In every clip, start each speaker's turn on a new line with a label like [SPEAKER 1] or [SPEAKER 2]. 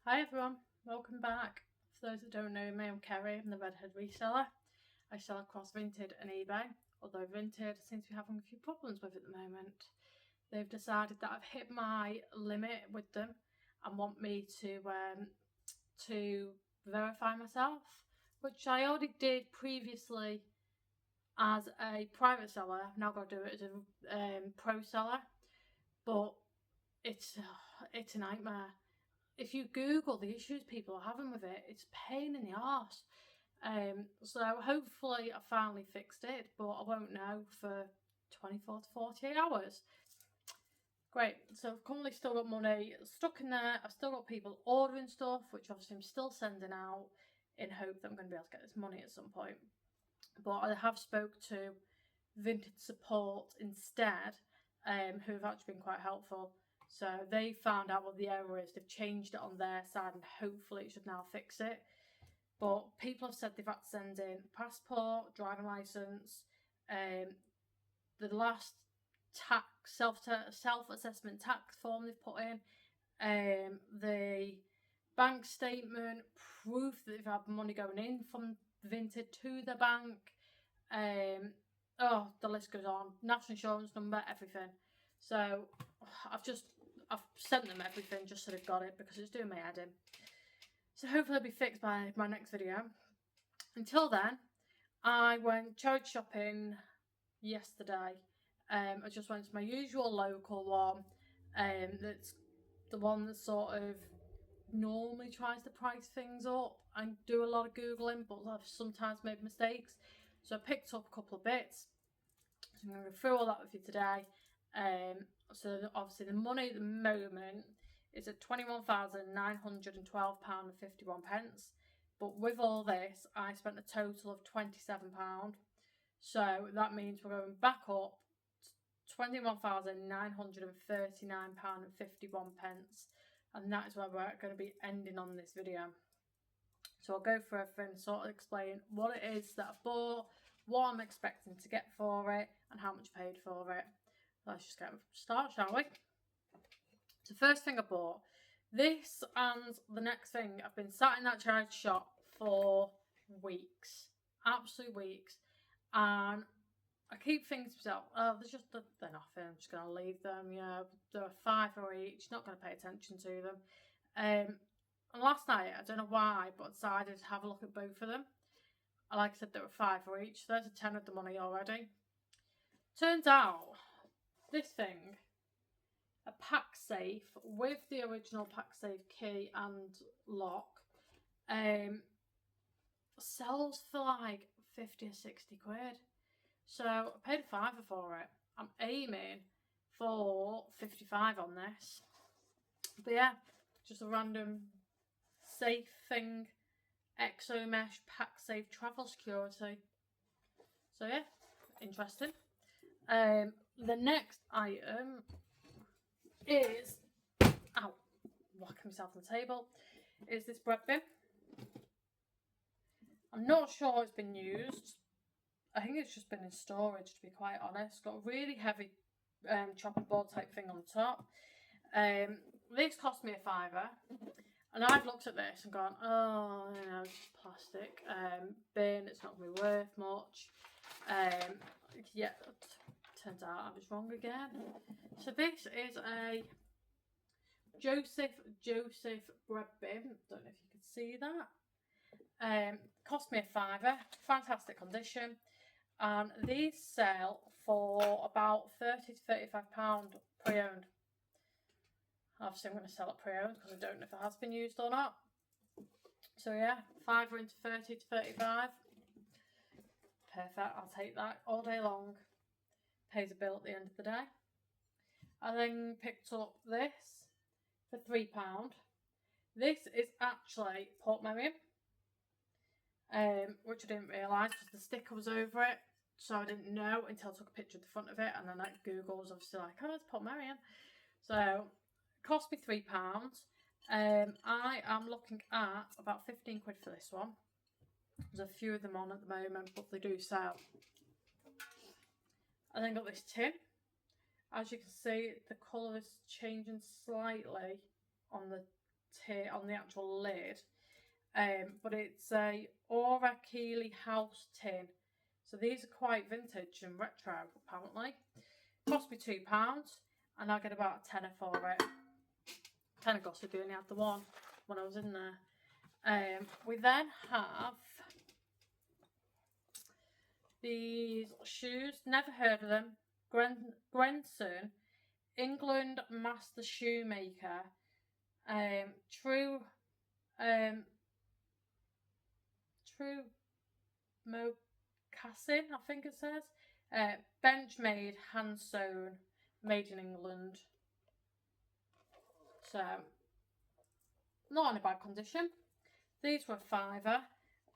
[SPEAKER 1] Hi everyone, welcome back. For those that don't know me, I'm Kerry, I'm the redhead reseller. I sell across Vinted and eBay, although Vinted seems to be having a few problems with at the moment. They've decided that I've hit my limit with them and want me to verify myself, which I already did previously as a private seller. I've now got to do it as a pro seller, but it's a nightmare. If you Google the issues people are having with it, it's a pain in the arse. So hopefully I finally fixed it, but I won't know for 24 to 48 hours. Great, so I've currently still got money stuck in there. I've still got people ordering stuff, which obviously I'm still sending out in hope that I'm going to be able to get this money at some point. But I have spoke to Vinted support instead, who have actually been quite helpful. So they found out what the error is. They've changed it on their side and hopefully it should now fix it. But people have said they've had to send in passport, driving licence, the last self-assessment tax form they've put in, the bank statement, proof that they've had money going in from Vinted to the bank. The list goes on. National insurance number, everything. So I've sent them everything just so they've got it because it's doing my head in. So hopefully it'll be fixed by my next video. Until then, I went charity shopping yesterday. I just went to my usual local one. That's the one that sort of normally tries to price things up and do a lot of Googling, but I've sometimes made mistakes. So I picked up a couple of bits. So I'm going to go through all that with you today. So obviously the money at the moment is at £21,912.51. But with all this, I spent a total of £27. So that means we're going back up £21,939.51. And that is where we're going to be ending on this video. So I'll go through everything, sort of explain what it is that I bought, what I'm expecting to get for it, and how much I paid for it. Let's just get a start, shall we? So first thing I bought, this and the next thing, I've been sat in that charity shop for weeks, absolute weeks, and I keep thinking to myself, oh, they're nothing, I'm just going to leave them, they're £5 each, not going to pay attention to them. And last night, I don't know why, but I decided to have a look at both of them. Like I said, they were £5 each, so there's a tenner of the money already. Turns out, this thing, a pack safe with the original pack safe key and lock, sells for like 50 or 60 quid. So I paid a £5 for it. I'm aiming for 55 on this. But yeah, just a random safe thing. Exo mesh pack safe travel security. So yeah, interesting. The next item is, whacking myself on the table, is this bread bin. I'm not sure it's been used. I think it's just been in storage, to be quite honest. Got a really heavy chopping board type thing on the top. This cost me a £5, and I've looked at this and gone, it's plastic bin, it's not going to be worth much. Turns out I was wrong again. So this is a Joseph bread bin. Don't know if you can see that. Cost me a £5, fantastic condition, and these sell for about £30 to £35 pre-owned. Obviously I'm going to sell it pre-owned because I don't know if it has been used or not. So yeah, £5 into 30 to 35. Perfect, I'll take that all day long. Pays a bill at the end of the day. I then picked up this for £3. This is actually portmanteau, which I didn't realise because the sticker was over it. So I didn't know until I took a picture of the front of it, and then Google was obviously like, oh, it's portmanteau. So it cost me £3. I am looking at about 15 quid for this one. There's a few of them on at the moment, but they do sell. I then got this tin. As you can see, the colour is changing slightly on the here on the actual lid. But it's a Aura Keeley house tin. So these are quite vintage and retro, apparently. Cost me £2, and I get about a tenner for it. Kind of gossipy, only had the one when I was in there. We then have these shoes. Never heard of them. Grenson, England Master Shoemaker. True mocassin, I think it says. Bench made, hand sewn, made in England. So, not in a bad condition. These were a £5,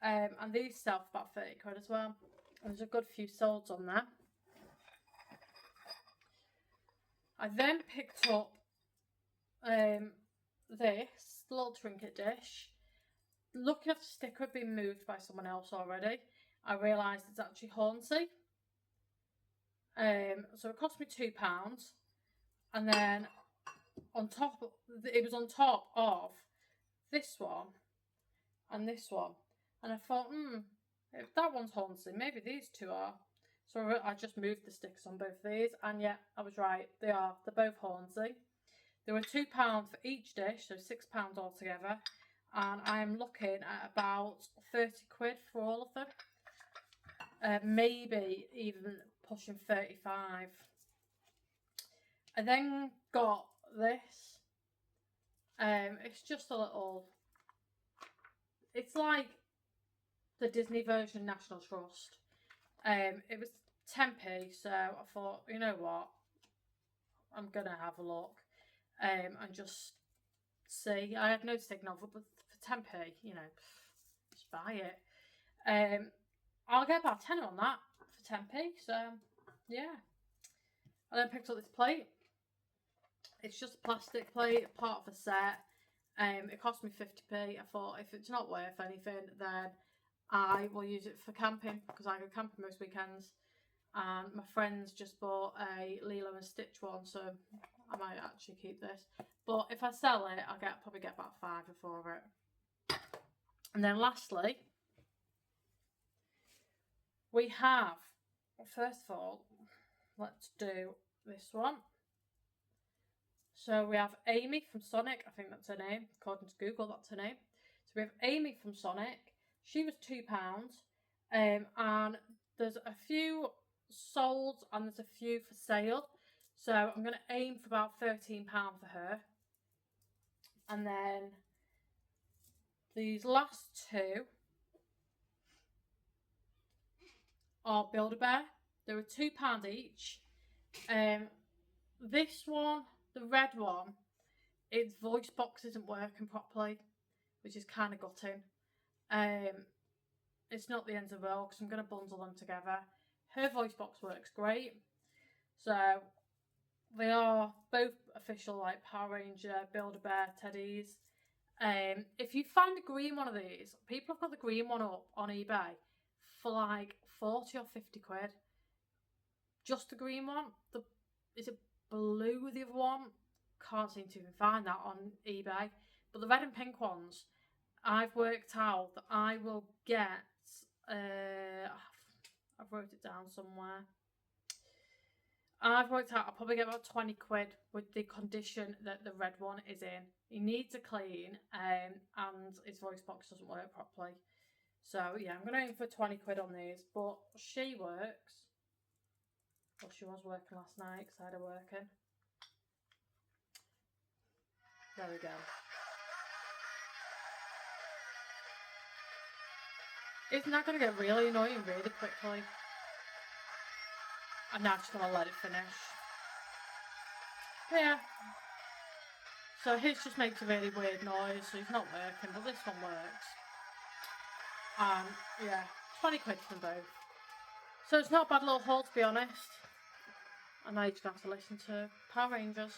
[SPEAKER 1] and these sell for about 30 quid as well. And there's a good few soles on there. I then picked up this little trinket dish. Looking at the sticker had been moved by someone else already. I realised it's actually Hornsey. So it cost me £2, and then on top, it was on top of this one and this one, and I thought, if that one's Hornsey, maybe these two are. So I just moved the stickers on both of these, and yeah, I was right. They are. They're both Hornsey. They were £2 for each dish, so £6 altogether, and I am looking at about 30 quid for all of them. Maybe even pushing 35. I then got this. It's just a little. It's like the Disney version National Trust. It was 10p, so I thought, you know what, I'm gonna have a look, and just see. I had no signal, but for 10p, you know, just buy it. I'll get about 10 on that for 10p. So yeah. I then picked up this plate. It's just a plastic plate, part of a set. It cost me 50p. I thought if it's not worth anything, then I will use it for camping, because I go camping most weekends. And my friends just bought a Lilo and Stitch one, so I might actually keep this. But if I sell it, I'll probably get about £5 for it. And then lastly, we have, first of all, let's do this one. So we have Amy from Sonic. I think that's her name. According to Google, that's her name. So we have Amy from Sonic. She was £2. And there's a few sold and there's a few for sale. So I'm going to aim for about £13 for her. And then these last two are Build-A-Bear. They were £2 each. This one, the red one, its voice box isn't working properly, which is kind of gutting. It's not the end of the world, because I'm going to bundle them together. Her voice box works great. So they are both official, like Power Ranger, Build-A-Bear teddies. If you find a green one of these, people have got the green one up on eBay for like 40 or 50 quid. Just the green one. Is it blue, the other one? Can't seem to even find that on eBay. But the red and pink ones, I've worked out that I will get, I've wrote it down somewhere. I've worked out I'll probably get about 20 quid with the condition that the red one is in. He needs a clean, and his voice box doesn't work properly. So yeah, I'm going to aim for 20 quid on these, but she works. Well, she was working last night because I had her working. There we go. Isn't that going to get really annoying really quickly? I'm now just going to let it finish. But yeah. So his just makes a really weird noise, so he's not working, but this one works. Yeah, 20 quid for them both. So it's not a bad little haul, to be honest. And now you're just going to have to listen to Power Rangers.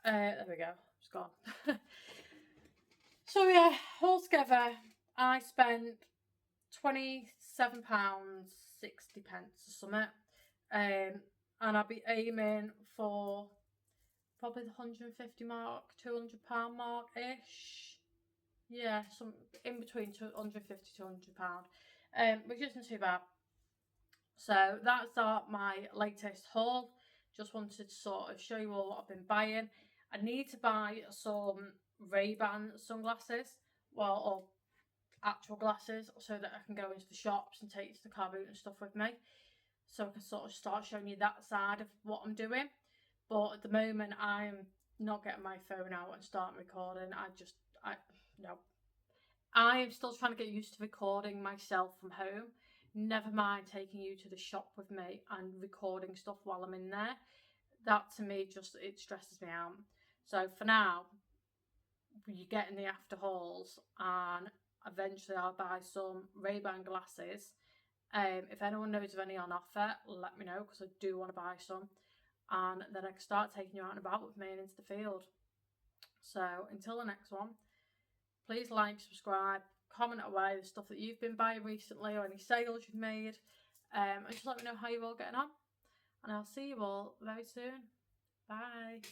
[SPEAKER 1] There we go. It's gone. So yeah, altogether, I spent £27.60 or something. And I'll be aiming for probably the 150 mark, £200 mark ish. Yeah, some in between 150 to £200, which isn't too bad. So that's my latest haul. Just wanted to sort of show you all what I've been buying. I need to buy some Ray-Ban sunglasses, well, or actual glasses, so that I can go into the shops and take to the car boot and stuff with me, so I can sort of start showing you that side of what I'm doing. But at the moment, I'm not getting my phone out and starting recording. No. I am still trying to get used to recording myself from home. Never mind taking you to the shop with me and recording stuff while I'm in there. That to me it stresses me out. So for now, you're getting the after hauls, and eventually I'll buy some Ray-Ban glasses. If anyone knows of any on offer, let me know, because I do want to buy some, and then I can start taking you out and about with me and into the field. So until the next one, please like, subscribe, comment away the stuff that you've been buying recently or any sales you've made, and just let me know how you're all getting on, and I'll see you all very soon. Bye.